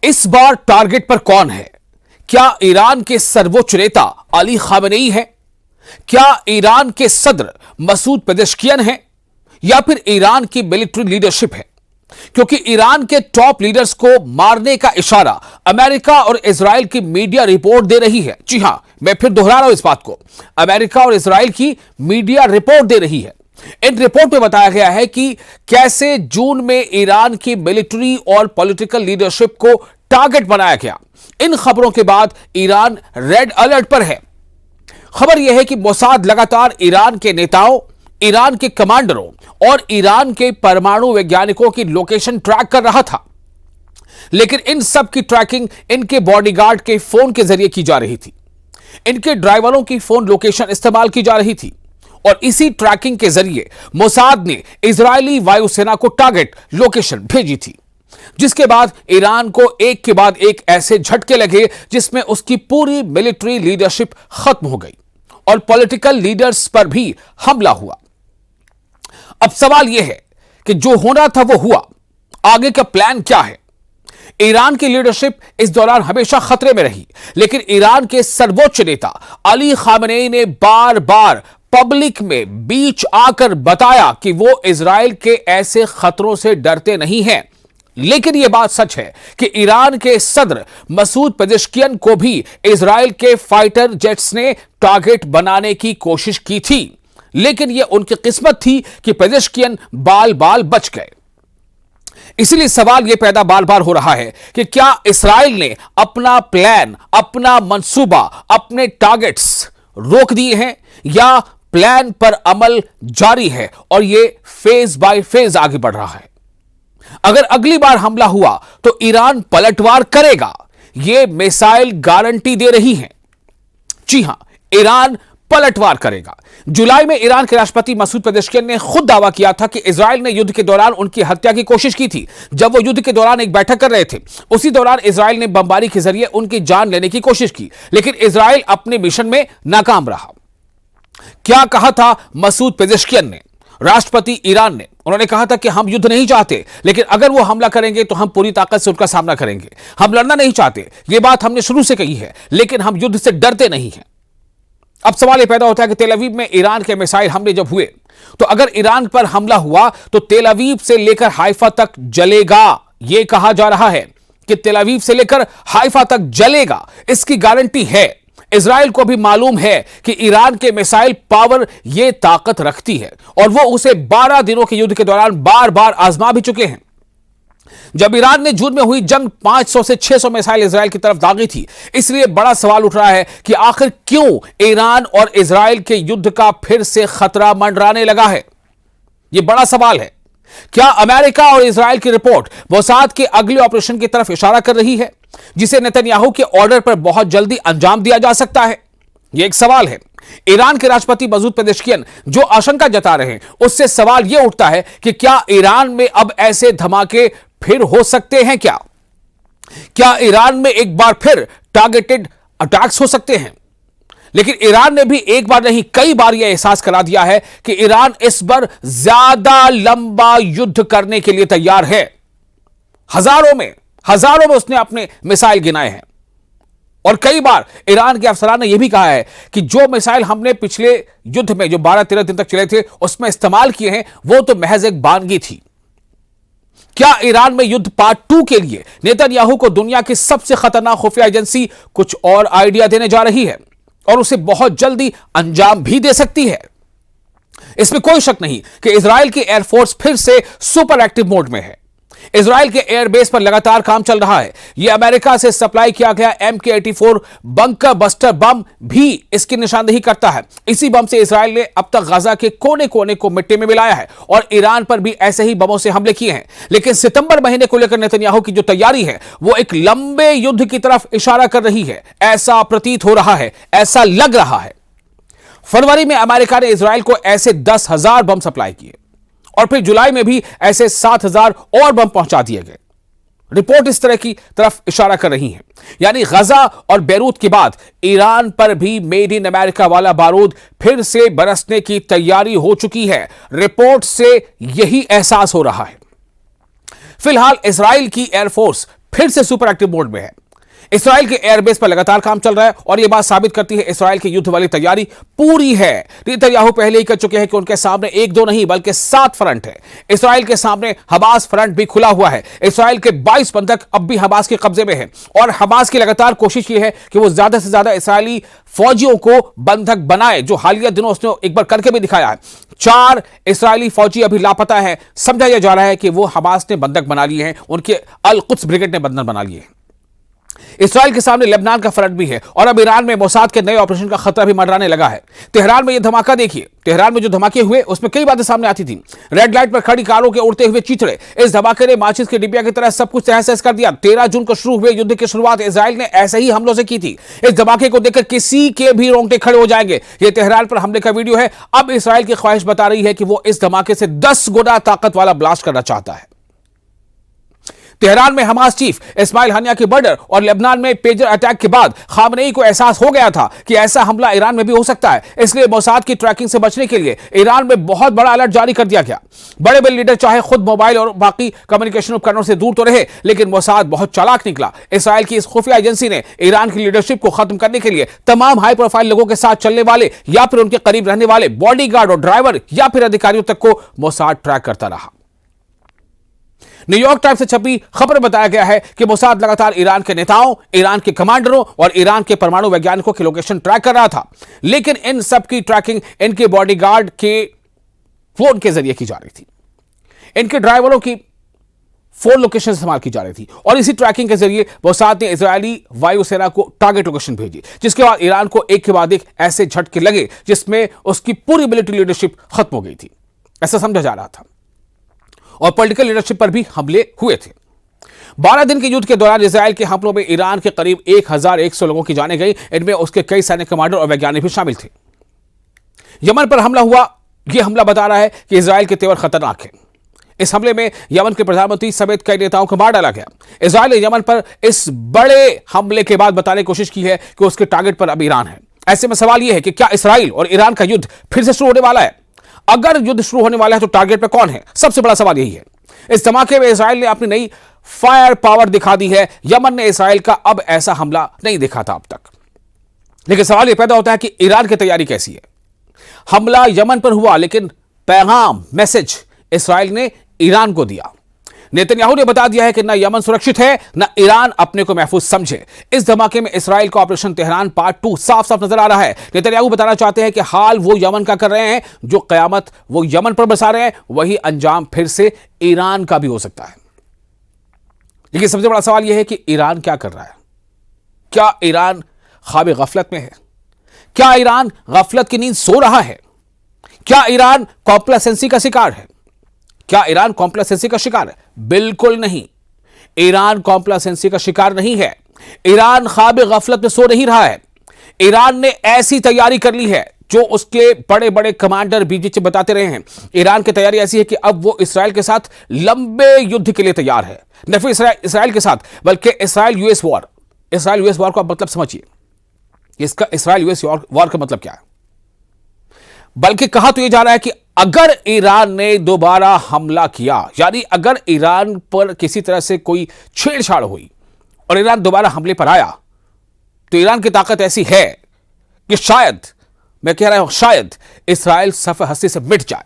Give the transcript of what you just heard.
इस बार टारगेट पर कौन है? क्या ईरान के सर्वोच्च नेता अली खामेनेई है? क्या ईरान के सदर मसूद पेजेश्कियन है? या फिर ईरान की मिलिट्री लीडरशिप है? क्योंकि ईरान के टॉप लीडर्स को मारने का इशारा अमेरिका और इजराइल की मीडिया रिपोर्ट दे रही है। जी हां, मैं फिर दोहरा रहा हूं इस बात को। अमेरिका और इजराइल की मीडिया रिपोर्ट दे रही है। इन रिपोर्ट में बताया गया है कि कैसे जून में ईरान की मिलिट्री और पॉलिटिकल लीडरशिप को टारगेट बनाया गया। इन खबरों के बाद ईरान रेड अलर्ट पर है। खबर यह है कि मोसाद लगातार ईरान के नेताओं, ईरान के कमांडरों और ईरान के परमाणु वैज्ञानिकों की लोकेशन ट्रैक कर रहा था, लेकिन इन सब की ट्रैकिंग इनके बॉडीगार्ड के फोन के जरिए की जा रही थी। इनके ड्राइवरों की फोन लोकेशन इस्तेमाल की जा रही थी और इसी ट्रैकिंग के जरिए मोसाद ने इजरायली वायुसेना को टारगेट लोकेशन भेजी थी, जिसके बाद ईरान को एक के बाद एक ऐसे झटके लगे जिसमें उसकी पूरी मिलिट्री लीडरशिप खत्म हो गई और पॉलिटिकल लीडर्स पर भी हमला हुआ। अब सवाल यह है कि जो होना था वो हुआ, आगे का प्लान क्या है? ईरान की लीडरशिप इस दौरान हमेशा खतरे में रही, लेकिन ईरान के सर्वोच्च नेता अली खामेनेई ने बार बार पब्लिक में बीच आकर बताया कि वो इजराइल के ऐसे खतरों से डरते नहीं हैं। लेकिन यह बात सच है कि ईरान के सदर मसूद पेजेश्कियन को भी इजराइल के फाइटर जेट्स ने टारगेट बनाने की कोशिश की थी, लेकिन यह उनकी किस्मत थी कि पेजेश्कियन बाल बाल बच गए। इसलिए सवाल यह पैदा बार बार हो रहा है कि क्या इस्राइल ने अपना प्लान, अपना मंसूबा, अपने टारगेट्स रोक दिए हैं या प्लान पर अमल जारी है और यह फेज बाय फेज आगे बढ़ रहा है? अगर अगली बार हमला हुआ तो ईरान पलटवार करेगा, यह मिसाइल गारंटी दे रही है। जी हां, ईरान पलटवार करेगा। जुलाई में ईरान के राष्ट्रपति मसूद पेजेश्कियन ने खुद दावा किया था कि इजराइल ने युद्ध के दौरान उनकी हत्या की कोशिश की थी। जब वो युद्ध के दौरान एक बैठक कर रहे थे, उसी दौरान इजराइल ने बमबारी के जरिए उनकी जान लेने की कोशिश की, लेकिन इजराइल अपने मिशन में नाकाम रहा। क्या कहा था मसूद पेजेश्कियन ने, राष्ट्रपति ईरान ने? उन्होंने कहा था कि हम युद्ध नहीं चाहते, लेकिन अगर वो हमला करेंगे तो हम पूरी ताकत से उनका सामना करेंगे। हम लड़ना नहीं चाहते, यह बात हमने शुरू से कही है, लेकिन हम युद्ध से डरते नहीं हैं। अब सवाल यह पैदा होता है कि तेल अवीव में ईरान के मिसाइल हमले जब हुए, तो अगर ईरान पर हमला हुआ तो तेल अवीव से लेकर हाइफा तक जलेगा। यह कहा जा रहा है कि तेल अवीव से लेकर हाइफा तक जलेगा, इसकी गारंटी है। इजराइल को भी मालूम है कि ईरान के मिसाइल पावर यह ताकत रखती है और वो उसे 12 दिनों के युद्ध के दौरान बार बार आजमा भी चुके हैं। जब ईरान ने जून में हुई जंग 500 से 600 मिसाइल इजराइल की तरफ दागी थी। इसलिए बड़ा सवाल उठ रहा है कि आखिर क्यों ईरान और इजराइल के युद्ध का फिर से खतरा मंडराने लगा है? यह बड़ा सवाल है। क्या अमेरिका और इजराइल की रिपोर्ट मोसाद के अगले ऑपरेशन की तरफ इशारा कर रही है, जिसे नेतन्याहू के ऑर्डर पर बहुत जल्दी अंजाम दिया जा सकता है? यह एक सवाल है। ईरान के राष्ट्रपति मसूद पेजेश्कियन जो आशंका जता रहे हैं, उससे सवाल यह उठता है कि क्या ईरान में अब ऐसे धमाके फिर हो सकते हैं? क्या ईरान में एक बार फिर टारगेटेड अटैक्स हो सकते हैं? लेकिन ईरान ने भी एक बार नहीं, कई बार यह एहसास करा दिया है कि ईरान इस बार ज्यादा लंबा युद्ध करने के लिए तैयार है। हजारों में उसने अपने मिसाइल गिनाए हैं और कई बार ईरान के अफसरान ने यह भी कहा है कि जो मिसाइल हमने पिछले युद्ध में जो 12-13 दिन तक चले थे उसमें इस्तेमाल किए हैं, वो तो महज एक बानगी थी। क्या ईरान में युद्ध पार्ट 2 के लिए नेतन्याहू को दुनिया की सबसे खतरनाक खुफिया एजेंसी कुछ और आइडिया देने जा रही है और उसे बहुत जल्दी अंजाम भी दे सकती है? इसमें कोई शक नहीं कि इजराइल की एयरफोर्स फिर से सुपर एक्टिव मोड में है। इजराइल के एयरबेस पर लगातार काम चल रहा है। यह अमेरिका से सप्लाई किया गया MK-84 बंकर बस्टर बम भी इसकी निशानदेही करता है। इसी बम से इजराइल ने अब तक गाजा के कोने कोने को मिट्टी में मिलाया है और ईरान पर भी ऐसे ही बमों से हमले किए हैं। लेकिन सितंबर महीने को लेकर नेतन्याहू की जो तैयारी है, वो एक लंबे युद्ध की तरफ इशारा कर रही है। ऐसा प्रतीत हो रहा है, ऐसा लग रहा है। फरवरी में अमेरिका ने इजराइल को ऐसे 10,000 बम सप्लाई किए और फिर जुलाई में भी ऐसे 7,000 और बम पहुंचा दिए गए। रिपोर्ट इस तरह की तरफ इशारा कर रही है, यानी गजा और बैरूत के बाद ईरान पर भी मेड इन अमेरिका वाला बारूद फिर से बरसने की तैयारी हो चुकी है। रिपोर्ट से यही एहसास हो रहा है। फिलहाल इजराइल की एयरफोर्स फिर से सुपर एक्टिव मोड में है। इस्राएल के एयरबेस पर लगातार काम चल रहा है और यह बात साबित करती है इस्राएल की युद्ध वाली तैयारी पूरी है। नेतन्याहू पहले ही कह चुके हैं कि उनके सामने एक दो नहीं बल्कि 7 फ्रंट है। इस्राएल के सामने हमास फ्रंट भी खुला हुआ है। इस्राएल के 22 बंधक अब भी हमास के कब्जे में हैं और हमास की लगातार कोशिश ये है कि वो ज्यादा से ज्यादा इस्राएली फौजियों को बंधक बनाए, जो हालिया दिनों उसने एक बार करके भी दिखाया है। 4 इस्राएली फौजी अभी लापता है। समझा यह जा रहा है कि वो हमास ने बंधक बना लिए हैं, उनके अल कुद्स ब्रिगेड ने बंधक बना लिए हैं। इस्राएल के सामने लेबनान का फ्रंट भी है और अब ईरान में मोसाद के नए ऑपरेशन का खतरा भी मंडराने लगा है। तेहरान में यह धमाका देखिए, तेहरान में जो धमाके हुए उसमें कई बातें सामने आती थी। रेड लाइट पर खड़ी कारों के उड़ते हुए चिथड़े, इस धमाके ने माचिस के डिबिया की तरह सब कुछ तहस नहस कर दिया। 13 जून को शुरू हुए युद्ध की शुरुआत इस्राएल ने ऐसे ही हमलों से की थी। इस धमाके को देखकर किसी के भी रोंगटे खड़े हो जाएंगे। यह तेहरान पर हमले का वीडियो है। अब इस्राएल की ख्वाहिश बता रही है कि वो इस धमाके से 10 गुना ताकत वाला ब्लास्ट करना चाहता है। तेहरान में हमास चीफ इस्माइल हनिया के मर्डर और लेबनान में पेजर अटैक के बाद खामनेई को एहसास हो गया था कि ऐसा हमला ईरान में भी हो सकता है। इसलिए मोसाद की ट्रैकिंग से बचने के लिए ईरान में बहुत बड़ा अलर्ट जारी कर दिया गया। बड़े बड़े लीडर चाहे खुद मोबाइल और बाकी कम्युनिकेशन उपकरणों से दूर तो रहे, लेकिन मोसाद बहुत चालाक निकला। इस्राएल की इस खुफिया एजेंसी ने ईरान की लीडरशिप को खत्म करने के लिए तमाम हाई प्रोफाइल लोगों के साथ चलने वाले या फिर उनके करीब रहने वाले बॉडीगार्ड और ड्राइवर या फिर अधिकारियों तक को मोसाद ट्रैक करता रहा। न्यूयॉर्क टाइम्स से छपी खबर में बताया गया है कि मोसाद लगातार ईरान के नेताओं, ईरान के कमांडरों और ईरान के परमाणु वैज्ञानिकों की लोकेशन ट्रैक कर रहा था, लेकिन इन सब की ट्रैकिंग इनके बॉडीगार्ड के फोन के जरिए की जा रही थी। इनके ड्राइवरों की फोन लोकेशन इस्तेमाल की जा रही थी और इसी ट्रैकिंग के जरिए मोसाद ने इजरायली वायुसेना को टारगेट लोकेशन भेजी, जिसके बाद ईरान को एक के बाद एक ऐसे झटके लगे जिसमें उसकी पूरी मिलिट्री लीडरशिप खत्म हो गई थी, ऐसा समझा जा रहा था। और पॉलिटिकल लीडरशिप पर भी हमले हुए थे। 12 दिन के युद्ध के दौरान इजराइल के हमलों में ईरान के करीब 1100 लोगों की जानें गई। इनमें उसके कई सैनिक कमांडर और वैज्ञानिक भी शामिल थे। यमन पर हमला हुआ। यह हमला बता रहा है कि इजराइल के तेवर खतरनाक है। इस हमले में यमन के प्रधानमंत्री समेत कई नेताओं को मार डाला गया। इजराइल ने यमन पर इस बड़े हमले के बाद बताने की कोशिश की है कि उसके टारगेट पर अब ईरान है। ऐसे में सवाल यह है कि क्या इस्राइल और ईरान का युद्ध फिर से शुरू होने वाला है? अगर युद्ध शुरू होने वाला है तो टारगेट पे कौन है? सबसे बड़ा सवाल यही है। इस धमाके में इस्राएल ने अपनी नई फायर पावर दिखा दी है। यमन ने इस्राएल का अब ऐसा हमला नहीं देखा था अब तक। लेकिन सवाल यह पैदा होता है कि ईरान की तैयारी कैसी है? हमला यमन पर हुआ, लेकिन पैगाम, मैसेज इस्राएल ने ईरान को दिया। नेतन्याहू ने बता दिया है कि न यमन सुरक्षित है, न ईरान अपने को महफूज समझे। इस धमाके में इस्राएल का ऑपरेशन तेहरान पार्ट 2 साफ साफ नजर आ रहा है। नेतन्याहू बताना चाहते हैं कि हाल वो यमन का कर रहे हैं, जो कयामत वो यमन पर बसा रहे हैं, वही अंजाम फिर से ईरान का भी हो सकता है। लेकिन सबसे बड़ा सवाल यह है कि ईरान क्या कर रहा है? क्या ईरान ख्वाब गफलत में है? क्या ईरान गफलत की नींद सो रहा है? क्या ईरान कॉम्प्लेसेंसी का शिकार है? क्या ईरान कॉम्प्लेसेंसी का शिकार है? बिल्कुल नहीं। ईरान कॉम्प्लेसेंसी का शिकार नहीं है। ईरान ख्वाब गफलत में सो नहीं रहा है। ईरान ने ऐसी तैयारी कर ली है जो उसके बड़े बड़े कमांडर बीच बताते रहे हैं। ईरान की तैयारी ऐसी है कि अब वो इसराइल के साथ लंबे युद्ध के लिए तैयार है। न सिर्फ इसराइल के साथ, बल्कि Israel US war. Israel US war का मतलब समझिए। इसका इसराइल यूएस वॉर का मतलब क्या है? बल्कि कहा तो यह जा रहा है कि अगर ईरान ने दोबारा हमला किया, यानी अगर ईरान पर किसी तरह से कोई छेड़छाड़ हुई और ईरान दोबारा हमले पर आया, तो ईरान की ताकत ऐसी है कि शायद, मैं कह रहा हूं शायद, इसराइल सफ़े हस्ती से मिट जाए।